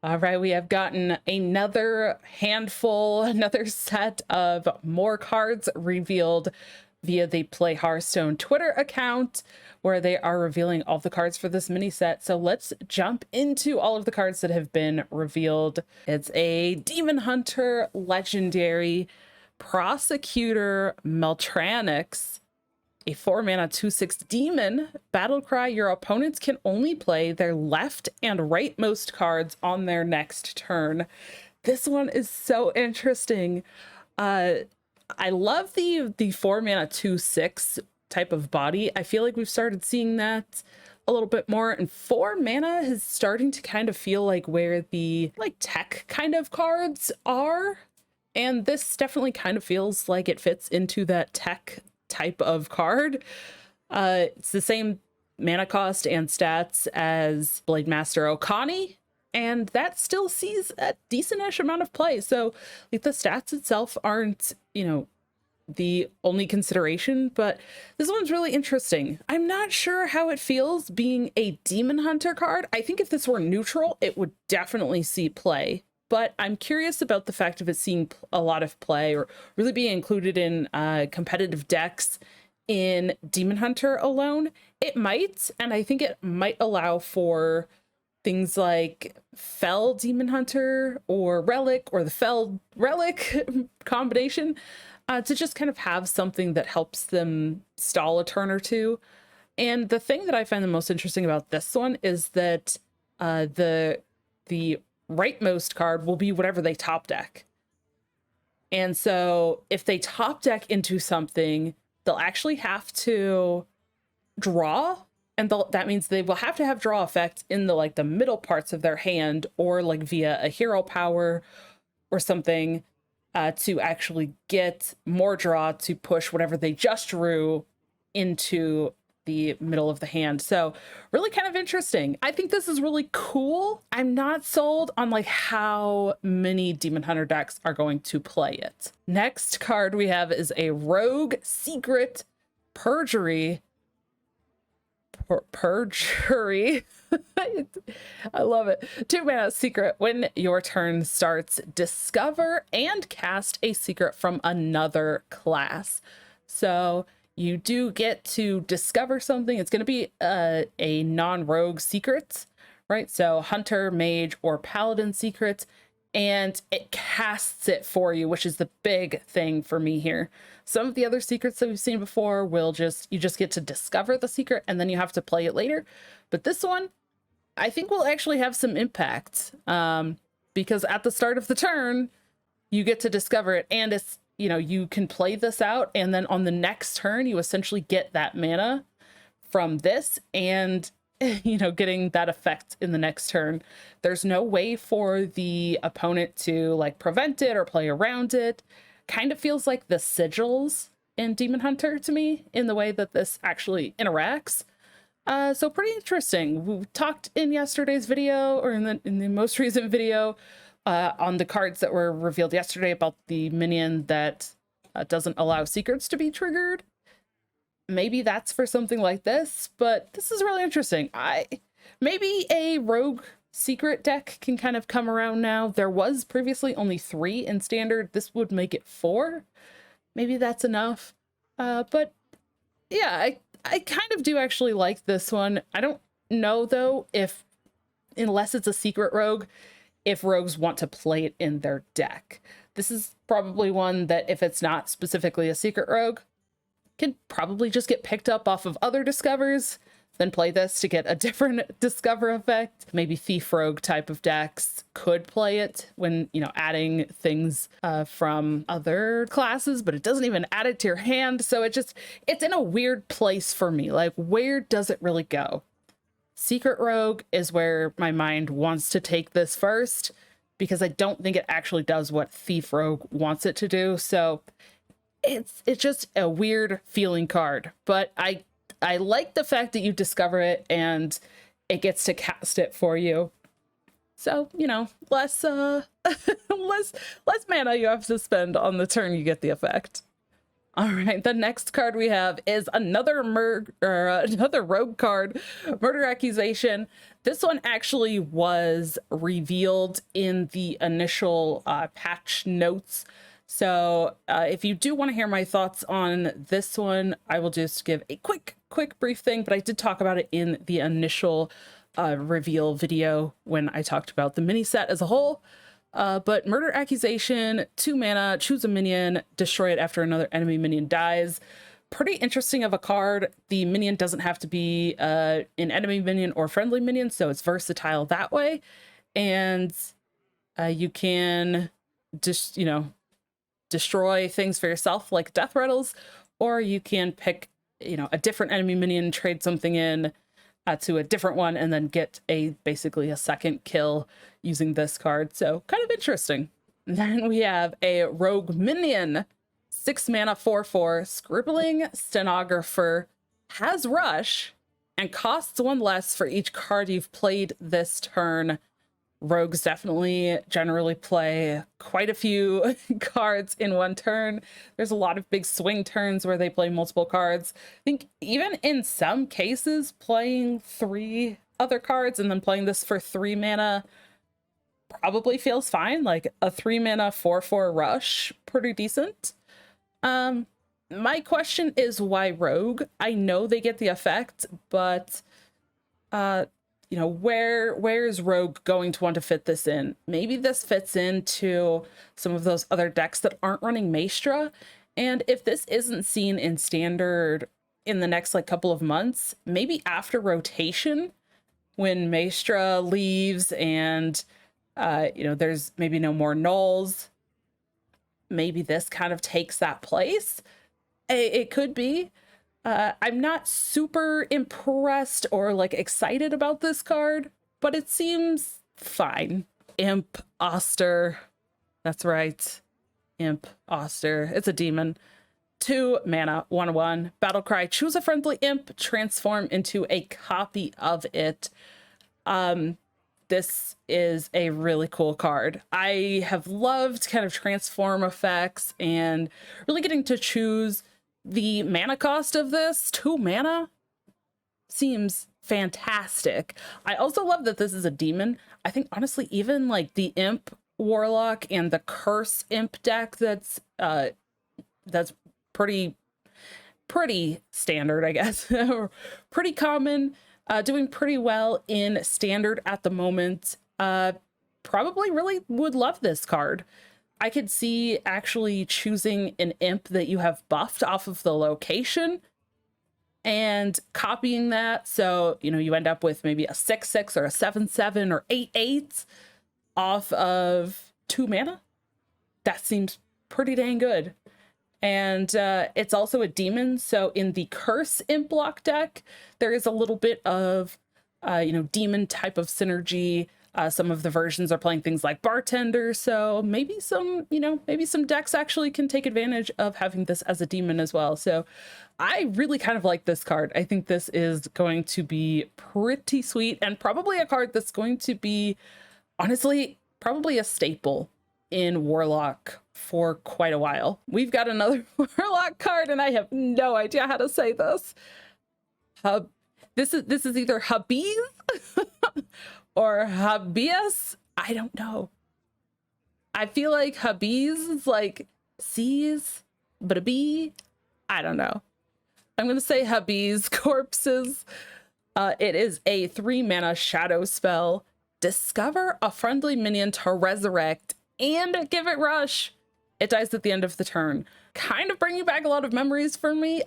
All right, we have gotten another handful, another set of more cards revealed via the Play Hearthstone Twitter account, where they are revealing all the cards for this mini set. So let's jump into all of the cards that have been revealed. It's a Demon Hunter Legendary, Prosecutor Meltranix, a 4-mana 2/6 demon. Battlecry, your opponents can only play their left and rightmost cards on their next turn. This one is so interesting. I love the 4-mana 2/6 type of body. I feel like we've started seeing that a little bit more, and 4 mana is starting to kind of feel like where the tech kind of cards are. And this definitely kind of feels like it fits into that tech type of card. It's the same mana cost and stats as Blade Master Okani, and that still sees a decent-ish amount of play. So like, the stats itself aren't, the only consideration, but this one's really interesting. I'm not sure how it feels being a Demon Hunter card. I think if this were neutral, it would definitely see play. But I'm curious about the fact of it seeing a lot of play or really being included in competitive decks in Demon Hunter alone. It might, and I think it might allow for things like Fell Demon Hunter or Relic, or the Fell Relic combination, to just kind of have something that helps them stall a turn or two. And the thing that I find the most interesting about this one is that the rightmost card will be whatever they top deck. And so if they top deck into something, they'll actually have to draw, and that means they will have to have draw effect in the middle parts of their hand, or via a hero power or something, to actually get more draw to push whatever they just drew into the middle of the hand. So really kind of interesting. I think this is really cool. I'm not sold on how many Demon Hunter decks are going to play it. Next card we have is a Rogue Secret Perjury. Perjury. I love it. 2-mana secret. When your turn starts, discover and cast a secret from another class. So you do get to discover something. It's going to be a non-rogue secret, right? So hunter, mage, or paladin secret, and it casts it for you, which is the big thing for me here. Some of the other secrets that we've seen before will you just get to discover the secret and then you have to play it later. But this one, I think will actually have some impact, because at the start of the turn, you get to discover it, and it's, you can play this out, and then on the next turn, you essentially get that mana from this, and, getting that effect in the next turn. There's no way for the opponent to, prevent it or play around it. Kind of feels like the sigils in Demon Hunter to me, in the way that this actually interacts. So pretty interesting. We talked in yesterday's video, or in the most recent video, on the cards that were revealed yesterday about the minion that doesn't allow secrets to be triggered. Maybe that's for something like this, but this is really interesting. Maybe a rogue secret deck can kind of come around now. There was previously only 3 in standard. This would make it 4. Maybe that's enough. But yeah, I kind of do actually like this one. I don't know though if, unless it's a secret rogue, if rogues want to play it in their deck. This is probably one that, if it's not specifically a secret rogue, can probably just get picked up off of other discovers, then play this to get a different discover effect. Maybe thief rogue type of decks could play it when, adding things from other classes, but it doesn't even add it to your hand. So it's in a weird place for me. Where does it really go? Secret rogue is where my mind wants to take this first, because I don't think it actually does what thief rogue wants it to do. So it's just a weird feeling card, but I like the fact that you discover it and it gets to cast it for you. So, less less mana you have to spend on the turn you get the effect. All right, the next card we have is another another rogue card, Murder Accusation. This one actually was revealed in the initial patch notes. So if you do want to hear my thoughts on this one, I will just give a quick brief thing, but I did talk about it in the initial reveal video when I talked about the mini set as a whole. But Murder Accusation, 2 mana, choose a minion, destroy it after another enemy minion dies. Pretty interesting of a card. The minion doesn't have to be an enemy minion or friendly minion, so it's versatile that way. And you can just, destroy things for yourself like death rattles, or you can pick, a different enemy minion, trade something in to a different one, and then get basically a second kill using this card. So kind of interesting. Then we have a rogue minion, 6 mana, 4/4, scribbling stenographer, has rush, and costs 1 less for each card you've played this turn. Rogues definitely generally play quite a few cards in one turn. There's a lot of big swing turns where they play multiple cards. I think even in some cases, playing 3 other cards and then playing this for 3 mana probably feels fine. Like a 3 mana 4/4 rush, pretty decent. My question is, why rogue? I know they get the effect, but where is rogue going to want to fit this in? Maybe this fits into some of those other decks that aren't running Maestra. And if this isn't seen in standard in the next couple of months, maybe after rotation, when Maestra leaves and there's maybe no more nulls, maybe this kind of takes that place. It could be. I'm not super impressed or excited about this card, but it seems fine. Imp Oster. That's right. Imp Oster. It's a demon. 2 mana, 1/1. Battlecry. Choose a friendly imp, transform into a copy of it. This is a really cool card. I have loved kind of transform effects and really getting to choose the mana cost of this. 2 mana seems fantastic. I also love that this is a demon. I think honestly, even the imp warlock and the curse imp deck that's pretty standard, I guess. Pretty common, doing pretty well in standard at the moment. Probably really would love this card. I could see actually choosing an imp that you have buffed off of the location and copying that. So, you end up with maybe a 6/6 or a 7/7 or 8/8 off of 2 mana. That seems pretty dang good. And it's also a demon. So in the curse imp block deck, there is a little bit of, demon type of synergy. Some of the versions are playing things like bartender, so maybe some decks actually can take advantage of having this as a demon as well. So I really kind of like this card. I think this is going to be pretty sweet, and probably a card that's going to be, honestly, probably a staple in Warlock for quite a while. We've got another Warlock card, and I have no idea how to say this. This is either Habiz or Habias. I don't know. I feel like Habiz is like C's, but a B. I don't know. I'm gonna say Habiz Corpses. It is a 3 mana shadow spell. Discover a friendly minion to resurrect and give it rush. It dies at the end of the turn. Kind of bringing back a lot of memories for me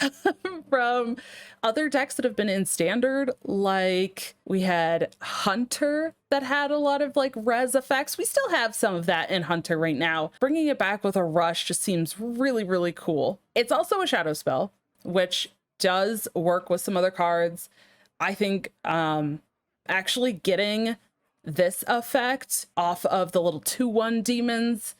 from other decks that have been in standard. Like we had Hunter that had a lot of res effects. We still have some of that in Hunter right now. Bringing it back with a rush just seems really, really cool. It's also a shadow spell, which does work with some other cards. I think actually getting this effect off of the little 2/1 demons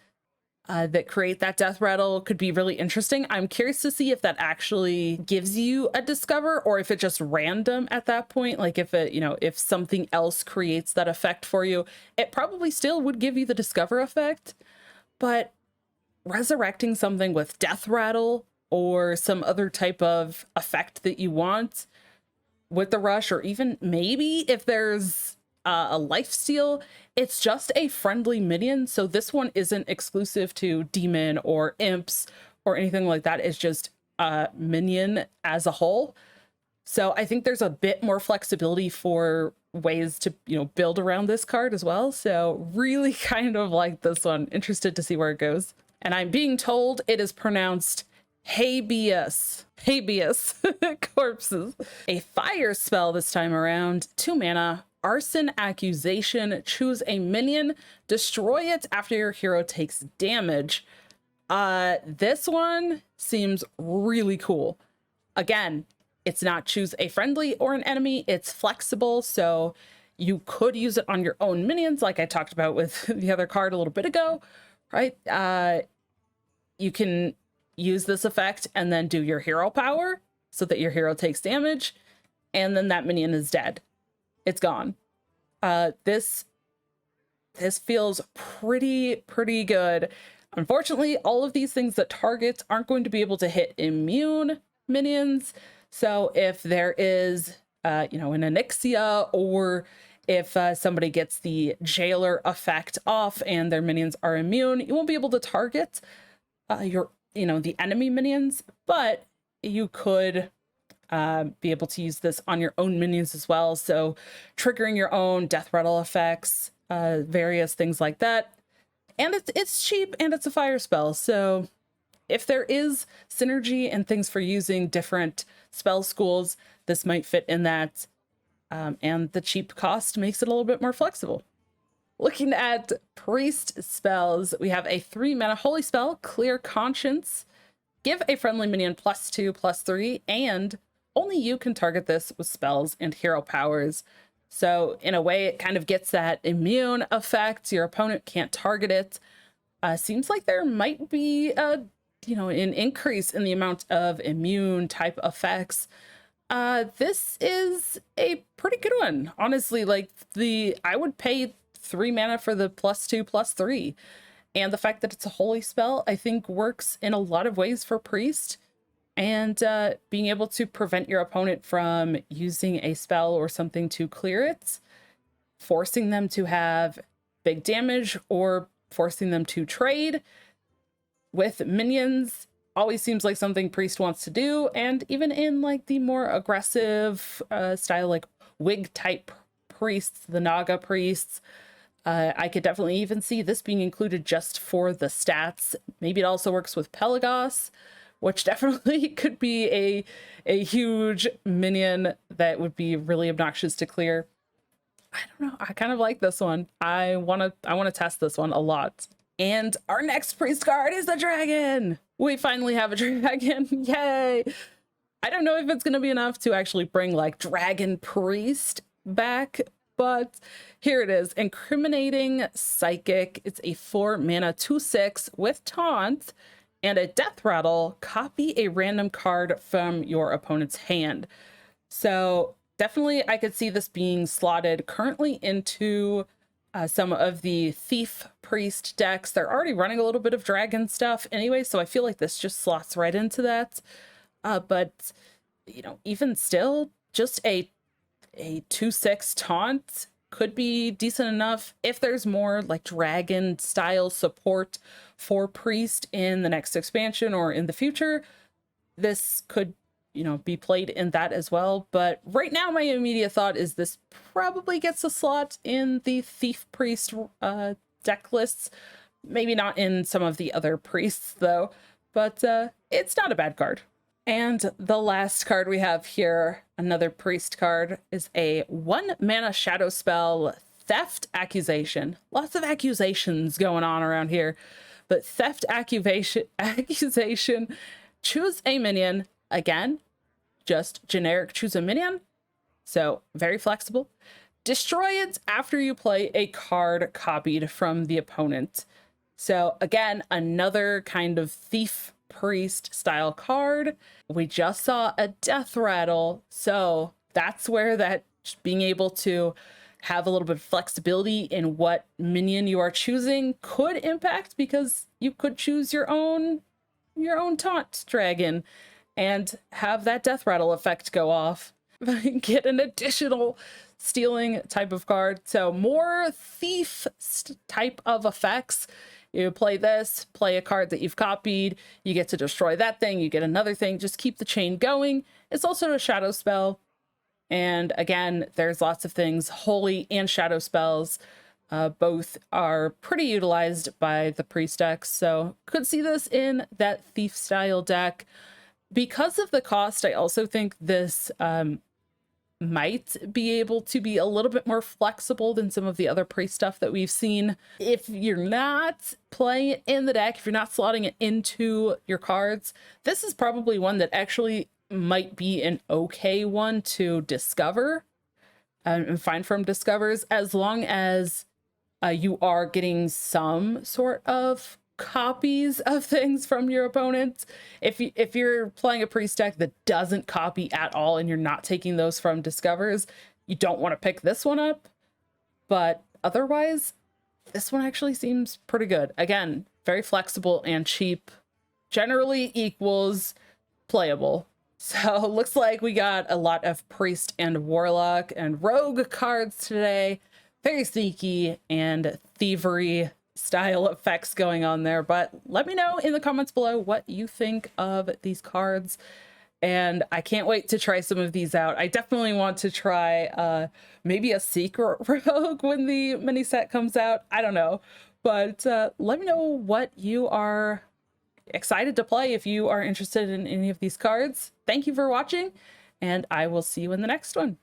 that create that death rattle could be really interesting. I'm curious to see if that actually gives you a discover, or if it's just random at that point. If it, if something else creates that effect for you, it probably still would give you the discover effect. But resurrecting something with death rattle or some other type of effect that you want with the rush, or even maybe if there's a lifesteal, it's just a friendly minion. So this one isn't exclusive to demon or imps or anything like that. It's just a minion as a whole. So I think there's a bit more flexibility for ways to, build around this card as well. So really kind of like this one. Interested to see where it goes. And I'm being told it is pronounced habeas corpses. A fire spell this time around, 2 mana, Arson Accusation. Choose a minion, destroy it after your hero takes damage. This one seems really cool. Again, it's not choose a friendly or an enemy, it's flexible, so you could use it on your own minions, like I talked about with the other card a little bit ago, right? You can use this effect and then do your hero power so that your hero takes damage, and then that minion is dead. It's gone. This feels pretty good. Unfortunately, all of these things that target aren't going to be able to hit immune minions. So if there is, an Onyxia, or if somebody gets the jailer effect off and their minions are immune, you won't be able to target the enemy minions, but you could be able to use this on your own minions as well. So triggering your own death rattle effects, various things like that. And it's cheap and it's a fire spell. So if there is synergy and things for using different spell schools, this might fit in that. And the cheap cost makes it a little bit more flexible. Looking at priest spells, we have a 3 mana holy spell, Clear Conscience. Give a friendly minion +2/+3, and only you can target this with spells and hero powers. So in a way, it kind of gets that immune effect. Your opponent can't target it. Seems like there might be an increase in the amount of immune type effects. This is a pretty good one, honestly. I would pay 3 mana for the +2/+3, and the fact that it's a holy spell, I think, works in a lot of ways for priest. And being able to prevent your opponent from using a spell or something to clear it, forcing them to have big damage or forcing them to trade with minions always seems like something priest wants to do. And even in the more aggressive style, like wig type priests, the Naga priests, I could definitely even see this being included just for the stats. Maybe it also works with Pelagos, which definitely could be a huge minion that would be really obnoxious to clear. I don't know. I kind of like this one. I want to test this one a lot. And our next priest card is the dragon. We finally have a dragon. Yay. I don't know if it's going to be enough to actually bring dragon priest back, but here it is. Incriminating Psychic. It's a 4 mana 2/6 with taunt and a death rattle. Copy a random card from your opponent's hand. So definitely I could see this being slotted currently into some of the thief priest decks. They're already running a little bit of dragon stuff anyway, so I feel like this just slots right into that. But even still, just a 2/6 taunt could be decent enough. If there's more dragon style support for priest in the next expansion or in the future, this could be played in that as well. But right now my immediate thought is this probably gets a slot in the thief priest deck lists. Maybe not in some of the other priests though, but it's not a bad card. And the last card we have here, another priest card, is a 1 mana shadow spell, Theft Accusation. Lots of accusations going on around here, but Theft Accusation. Choose a minion. Again, just generic choose a minion. So very flexible. Destroy it after you play a card copied from the opponent. So again, another kind of thief priest style card. We just saw a death rattle, so that's where that being able to have a little bit of flexibility in what minion you are choosing could impact, because you could choose your own your own taunt dragon and have that death rattle effect go off. Get an additional stealing type of card. So more thief type of effects. You play this, play a card that you've copied, you get to destroy that thing, you get another thing, just keep the chain going. It's also a shadow spell. And again, there's lots of things, holy and shadow spells. Both are pretty utilized by the priest decks, so could see this in that thief style deck. Because of the cost, I also think this might be able to be a little bit more flexible than some of the other priest stuff that we've seen. If you're not playing it in the deck, if you're not slotting it into your cards, this is probably one that actually might be an okay one to discover and find from discovers, as long as you are getting some sort of copies of things from your opponents. If you're playing a priest deck that doesn't copy at all and you're not taking those from discovers, you don't want to pick this one up. But otherwise, this one actually seems pretty good. Again, very flexible and cheap, generally equals playable. So looks like we got a lot of priest and warlock and rogue cards today. Very sneaky and thievery style effects going on there, but let me know in the comments below what you think of these cards, and I can't wait to try some of these out. I definitely want to try maybe a secret rogue when the mini set comes out. I don't know, but let me know what you are excited to play if you are interested in any of these cards. Thank you for watching, and I will see you in the next one.